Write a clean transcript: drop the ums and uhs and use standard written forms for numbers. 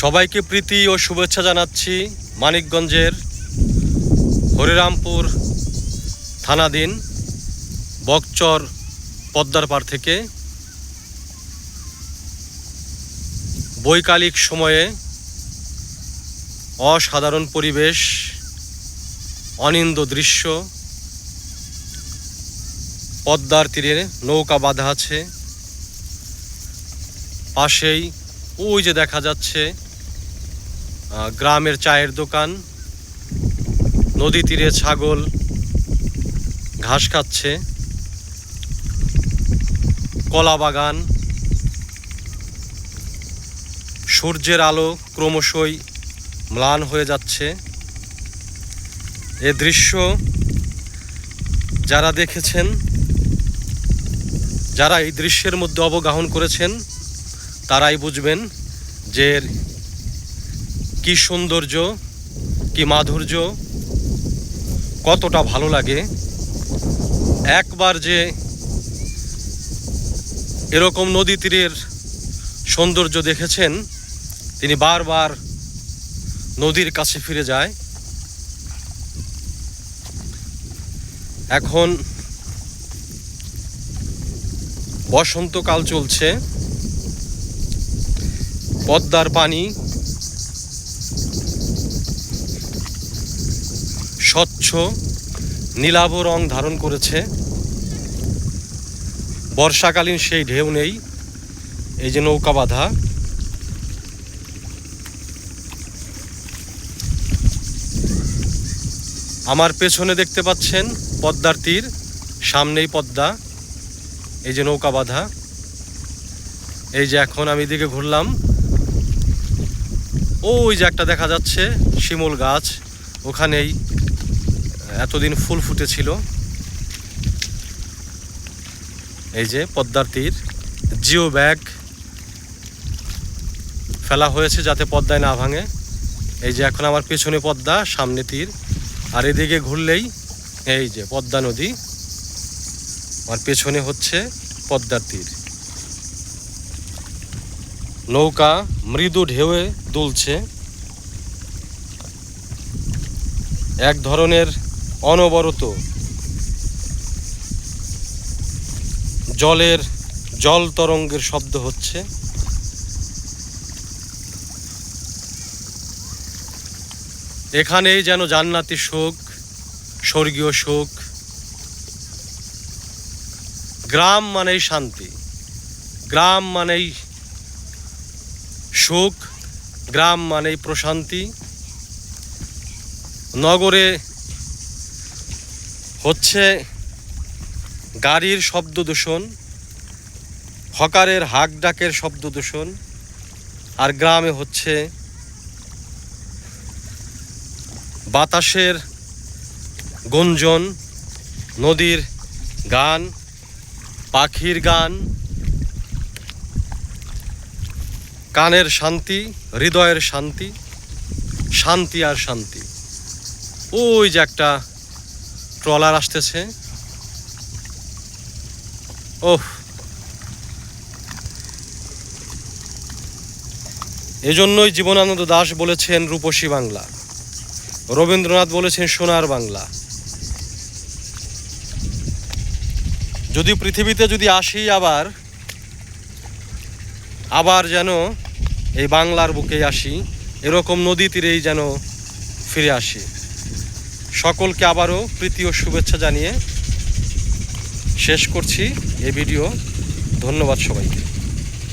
সবাইকে প্রীতি ও শুভেচ্ছা জানাচ্ছি মানিকগঞ্জের হরিরামপুর থানাধীন বকচর পদ্মার পাড় থেকে। বৈকালিক সময়ে অসাধারণ পরিবেশ, অনিন্দ দৃশ্য। পদ্মার তীরে নৌকা বাঁধা আছে, পাশেই ওই যে দেখা যাচ্ছে গ্রামের চায়ের দোকান। নদী তীরে ছাগল ঘাস খাচ্ছে, কলা বাগান। সূর্যের আলো ক্রমশই ম্লান হয়ে যাচ্ছে। এ দৃশ্য যারা দেখেছেন, যারা এই দৃশ্যের মধ্যে অবগাহন করেছেন, তারাই বুঝবেন যে কি সৌন্দর্য, কি মাধুর্য, কতটা ভালো লাগে। একবার যে এরকম নদী তীরের সৌন্দর্য দেখেছেন, তিনি বারবার নদীর কাছে ফিরে যায়। এখন বসন্তকাল চলছে, পদ্মার পানি স্বচ্ছ নীলাভ রং ধারণ করেছে। বর্ষাকালীন সেই ঢেউ নেই। এই যে নৌকা বাঁধা, আমার পেছনে দেখতে পাচ্ছেন পদ্মার তীর, সামনেই পদ্মা। এই যে নৌকা বাঁধা, এই যে এখন আমি এদিকে ঘুরলাম, ওই যে একটা দেখা যাচ্ছে শিমুল গাছ, ওখানেই এতদিন ফুল ফুটেছিল। এই যে পদ্মার তীর, জিও ব্যাগ ফেলা হয়েছে যাতে পদ্মায় না ভাঙে। এই যে এখন আমার পেছনে পদ্মা, সামনে তীর, আর এদিকে ঘুরলেই এই যে পদ্মা নদী, আর পেছনে হচ্ছে পদ্মার তীর। নৌকা মৃদু ঢেউয়ে দুলছে। এক ধরনের অনবরত জল তরঙ্গের শব্দ হচ্ছে। এখানেই যেন জান্নাতি সুখ, স্বর্গীয় সুখ। গ্রাম মানেই শান্তি, গ্রাম মানেই সুখ, গ্রাম মানেই প্রশান্তি। নগরে হচ্ছে গাড়ির শব্দ দূষণ, হকারের হাক ডাকের শব্দ দূষণ, আর গ্রামে হচ্ছে বাতাসের গুঞ্জন, নদীর গান, পাখির গান। কানের শান্তি, হৃদয়ের শান্তি, শান্তি আর শান্তি। ওই যে একটা ট্রলার আসতেছে, ওহ! এজন্যই জীবনানন্দ দাশ বলেছেন রূপসী বাংলা, রবীন্দ্রনাথ বলেছেন সোনার বাংলা। যদি পৃথিবীতে যদি আসি আবার যেন এই বাংলার বুকে আসি, এরকম নদী তীরেই যেন ফিরে আসি। সকলকে আবারও প্রীতি ও শুভেচ্ছা জানিয়ে শেষ করছি এই ভিডিও। ধন্যবাদ সবাইকে।